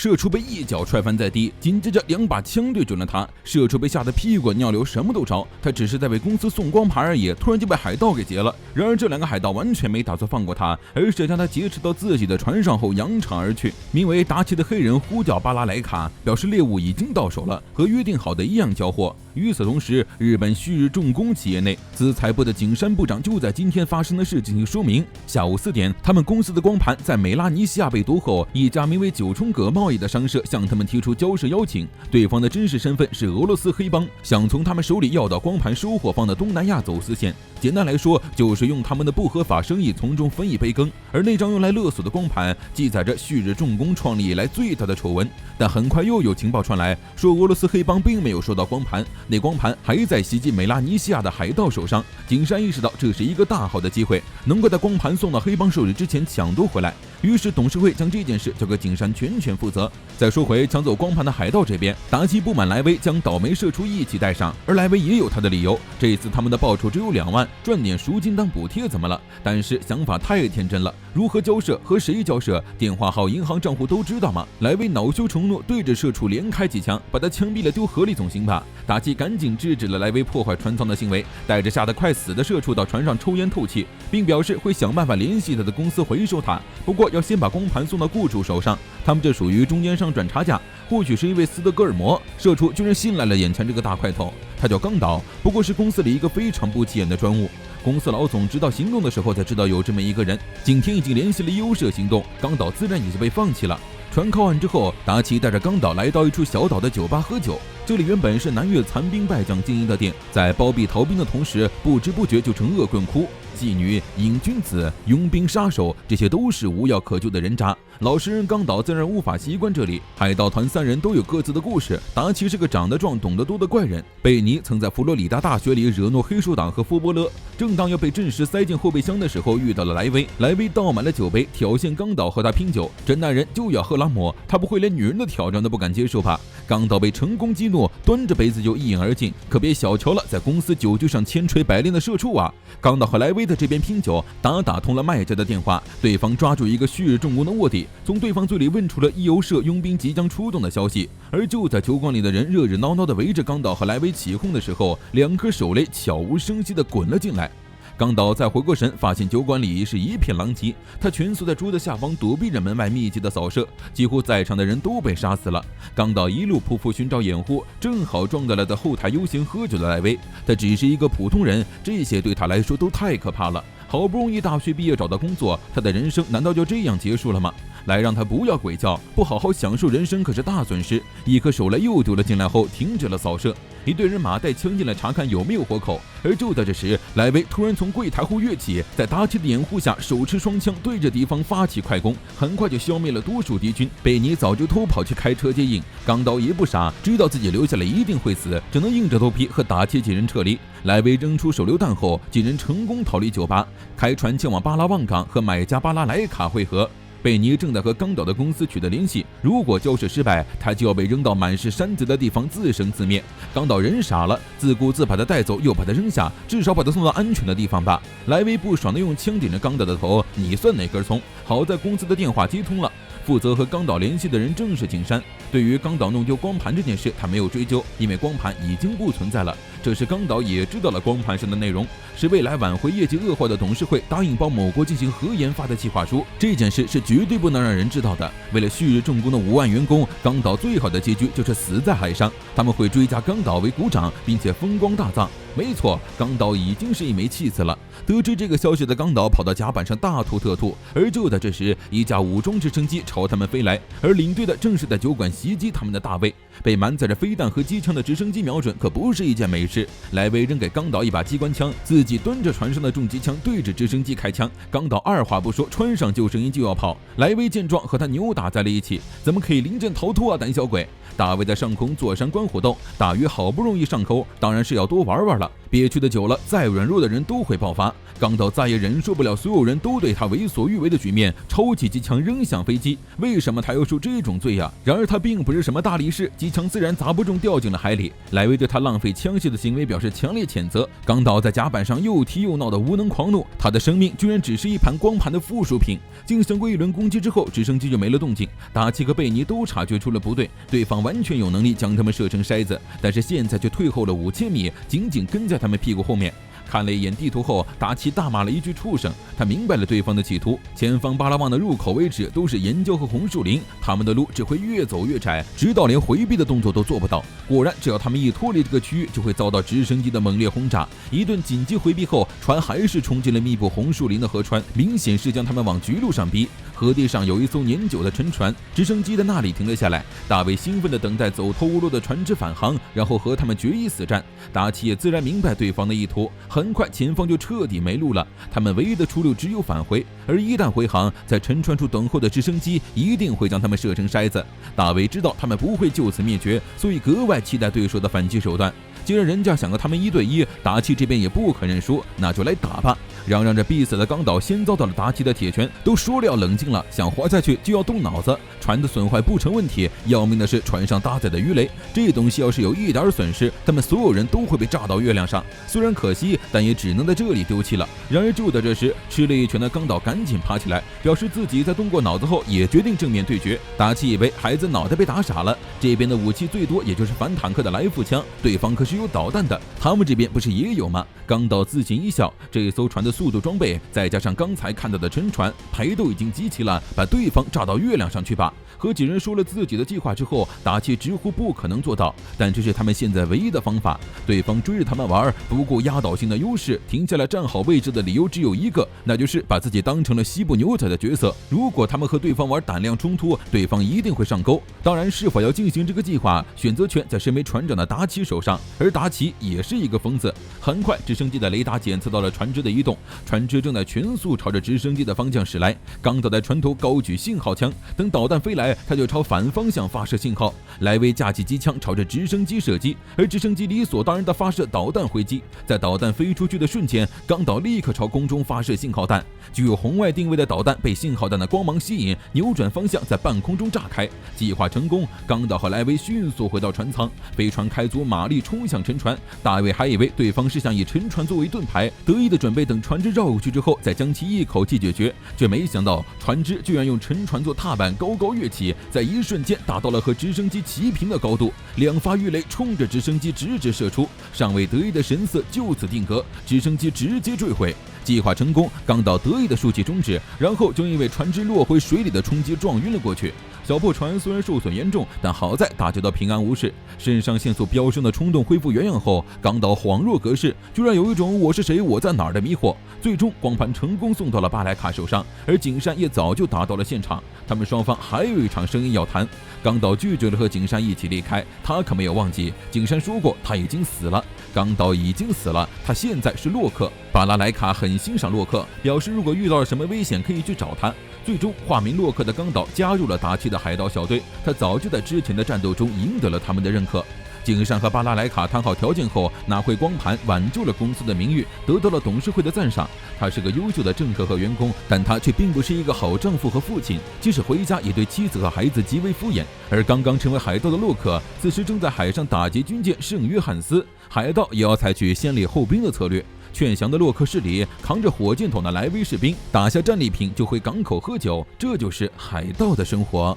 社畜被一脚踹翻在地，紧接着2把枪对准了他。社畜被吓得屁滚尿流，什么都着。他只是在为公司送光盘而已，突然就被海盗给劫了。然而这2个海盗完全没打算放过他，而是将他劫持到自己的船上后扬长而去。名为达奇的黑人呼叫巴拉莱卡，表示猎物已经到手了，和约定好的一样交货。与此同时，日本旭日重工企业内，资财部的景山部长就在今天发生的事进行说明。下午4点，他们公司的光盘在美拉尼西亚被夺后，一家名为九重葛贸易的商社向他们提出交涉邀请，对方的真实身份是俄罗斯黑帮，想从他们手里要到光盘收货方的东南亚走私线。简单来说，就是用他们的不合法生意从中分一杯羹。而那张用来勒索的光盘，记载着旭日重工创立以来最大的丑闻。但很快又有情报传来，说俄罗斯黑帮并没有收到光盘，那光盘还在袭击美拉尼西亚的海盗手上。景山意识到这是一个大好的机会，能够在光盘送到黑帮手里之前抢夺回来。于是董事会将这件事交给景山全权负责。再说回抢走光盘的海盗这边，达奇不满莱威将倒霉社畜一起带上，而莱威也有他的理由。这一次他们的报酬只有2万，赚点赎金当补贴怎么了？但是想法太天真了，如何交涉，和谁交涉，电话号、银行账户都知道吗？莱威恼羞成怒，对着社畜连开几枪，把他枪毙了丢河里总行吧？达奇赶紧制止了莱威破坏船舱的行为，带着吓得快死的社畜到船上抽烟透气，并表示会想办法联系他的公司回收他，不过要先把光盘送到雇主手上，他们这属于中间商赚差价。或许是因为斯德哥尔摩，社畜居然信赖了眼前这个大块头。他叫冈岛，不过是公司里一个非常不起眼的专务。公司老总直到行动的时候才知道有这么一个人。景天已经联系了优社行动，冈岛自然也就被放弃了。船靠岸之后，达奇带着冈岛来到一处小岛的酒吧喝酒。这里原本是南越残兵败将经营的店，在包庇逃兵的同时，不知不觉就成恶棍窟。妓女、瘾君子、佣兵、杀手，这些都是无药可救的人渣。老实人冈岛自然无法习惯这里。海盗团3人都有各自的故事。达奇是个长得壮、懂得多的怪人。贝尼曾在佛罗里达大学里惹怒黑手党和佛伯勒。正当要被正式塞进后备箱的时候，遇到了莱威。莱威倒满了酒杯，挑衅冈岛和他拼酒。这男人就要赫拉姆，他不会连女人的挑战都不敢接受吧？冈岛被成功激怒，端着杯子就一饮而尽。可别小瞧了在公司酒局上千锤百炼的社畜啊！冈岛和莱威在这边拼酒，打通了卖家的电话，对方抓住一个旭日重工的卧底，从对方嘴里问出了义欧社佣兵即将出动的消息。而就在酒馆里的人热热闹闹的围着冈岛和莱威起哄的时候，2颗手雷悄无声息地滚了进来。冈岛再回过神，发现酒馆里是一片狼藉，他蜷缩在桌子下方躲避着门外密集的扫射，几乎在场的人都被杀死了。冈岛一路匍匐寻找掩护，正好撞到了在后台悠闲喝酒的莱威。他只是一个普通人，这些对他来说都太可怕了。好不容易大学毕业找到工作，他的人生难道就这样结束了吗？来，让他不要鬼叫，不好好享受人生可是大损失。一颗手雷又丢了进来后，停止了扫射。一队人马带枪进来查看有没有活口，而就在这时，莱威突然从柜台后跃起，在达奇的掩护下，手持双枪对着敌方发起快攻，很快就消灭了多数敌军。贝尼早就偷跑去开车接应，冈岛也不傻，知道自己留下来一定会死，只能硬着头皮和达奇几人撤离。莱威扔出手榴弹后，几人成功逃离酒吧，开船前往巴拉望港和买家巴拉莱卡会合。贝尼正在和冈岛的公司取得联系，如果交涉失败，他就要被扔到满是山贼的地方自生自灭。冈岛人傻了，自顾自把他带走，又把他扔下，至少把他送到安全的地方吧。莱威不爽地用枪顶着冈岛的头，你算哪根葱？好在公司的电话接通了，负责和冈岛联系的人正是景山。对于冈岛弄丢光盘这件事，他没有追究，因为光盘已经不存在了。这时冈岛也知道了光盘上的内容，是未来挽回业绩恶化的董事会答应帮某国进行核研发的计划书。这件事是绝对不能让人知道的。为了旭日重工的5万员工，冈岛最好的结局就是死在海上。他们会追加冈岛为股长，并且风光大葬。没错，冈岛已经是一枚弃子了。得知这个消息的冈岛跑到甲板上大吐特吐，而就在这时，一架武装直升机朝他们飞来，而领队的正是在酒馆袭击他们的大卫。被满载着飞弹和机枪的直升机瞄准可不是一件美事。莱威扔给冈岛一把机关枪，自己端着船上的重机枪对着直升机开枪。冈岛二话不说，穿上救生衣就要跑。莱威见状和他扭打在了一起，怎么可以临阵逃脱啊，胆小鬼！大卫在上空坐山观虎斗，大鱼好不容易上钩，当然是要多玩玩了。憋屈的久了，再软弱的人都会爆发。冈岛再也忍受不了所有人都对他为所欲为的局面，抄起机枪扔向飞机，为什么他要受这种罪呀？然而他并不是什么大力士，机枪自然砸不中，掉进了海里。莱维对他浪费枪械的行为表示强烈谴责。冈岛在甲板上又踢又闹的无能狂怒，他的生命居然只是一盘光盘的附属品。进行过一轮攻击之后，直升机就没了动静。达奇和贝尼都察觉出了不对，对方完全有能力将他们射成筛子，但是现在却退后了5000米，紧紧跟在他们屁股后面。看了一眼地图后，达奇大骂了一句畜生。他明白了对方的企图，前方巴拉望的入口位置都是岩礁和红树林，他们的路只会越走越窄，直到连回避的动作都做不到。果然，只要他们一脱离这个区域，就会遭到直升机的猛烈轰炸。一顿紧急回避后，船还是冲进了密布红树林的河川，明显是将他们往局路上逼。河堤上有一艘年久的沉船，直升机在那里停了下来。大卫兴奋地等待走投无路的船只返航，然后和他们决一死战。达奇也自然明白对方的意图，很快前方就彻底没路了，他们唯一的出路只有返回，而一旦回航，在沉船处等候的直升机一定会将他们射成筛子。大卫知道他们不会就此灭绝，所以格外期待对手的反击手段。既然人家想和他们1对1，达奇这边也不肯认输，那就来打吧。嚷嚷着必死的冈岛先遭到了达奇的铁拳，都说了要冷静了，想活下去就要动脑子。船的损坏不成问题，要命的是船上搭载的鱼雷，这东西要是有一点损失，他们所有人都会被炸到月亮上。虽然可惜，但也只能在这里丢弃了。然而就在这时，吃了一拳的冈岛赶紧爬起来，表示自己在动过脑子后也决定正面对决。达奇以为孩子脑袋被打傻了，这边的武器最多也就是反坦克的来福枪，对方可是有导弹的，他们这边不是也有吗？冈岛自行一笑，这艘船的速度装备，再加上刚才看到的沉船，牌都已经集齐了，把对方炸到月亮上去吧。和几人说了自己的计划之后，达奇直呼不可能做到，但这是他们现在唯一的方法。对方追着他们玩，不顾压倒性的优势，停下来站好位置的理由只有一个，那就是把自己当成了西部牛仔的角色。如果他们和对方玩胆量冲突，对方一定会上钩。当然，是否要进行这个计划，选择权在身为船长的达奇手上，而达奇也是一个疯子。很快，直升机的雷达检测到了船只的移动，船只正在全速朝着直升机的方向驶来。冈岛在船头高举信号枪，等导弹飞来，他就朝反方向发射信号。莱维架起机枪朝着直升机射击，而直升机理所当然地发射导弹回击。在导弹飞出去的瞬间，冈岛立刻朝空中发射信号弹。具有红外定位的导弹被信号弹的光芒吸引，扭转方向在半空中炸开。计划成功，冈岛和莱维迅速回到船舱，飞船开足马力冲向沉船。大卫还以为对方是想以沉船作为盾牌，得意的准备等船只绕过去之后再将其一口气解决，却没想到船只居然用沉船做踏板高高跃起，在一瞬间达到了和直升机齐平的高度。2发鱼雷冲着直升机直直射出，尚未得意的神色就此定格，直升机直接坠毁。计划成功，冈岛得意的竖起中指，然后就因为船只落回水里的冲击撞晕了过去。小破船虽然受损严重，但好在大家都平安无事。肾上腺素飙升的冲动恢复原样后，冈岛恍若隔世，居然有一种我是谁我在哪儿的迷惑。最终光盘成功送到了巴莱卡手上，而景山也早就达到了现场。他们双方还有一场生意要谈。冈岛拒绝了和景山一起离开，他可没有忘记景山说过他已经死了。冈岛已经死了，他现在是洛克。巴拉莱卡很欣赏洛克，表示如果遇到了什么危险可以去找他。最终化名洛克的冈岛加入了达奇的海盗小队，他早就在之前的战斗中赢得了他们的认可。景山和巴拉莱卡谈好条件后，拿回光盘，挽救了公司的名誉，得到了董事会的赞赏。他是个优秀的政客和员工，但他却并不是一个好丈夫和父亲，即使回家也对妻子和孩子极为敷衍。而刚刚成为海盗的洛克，此时正在海上打劫军舰圣约翰斯，海盗也要采取先礼后兵的策略。劝降的洛克势力扛着火箭筒的莱威士兵打下战利品就回港口喝酒，这就是海盗的生活。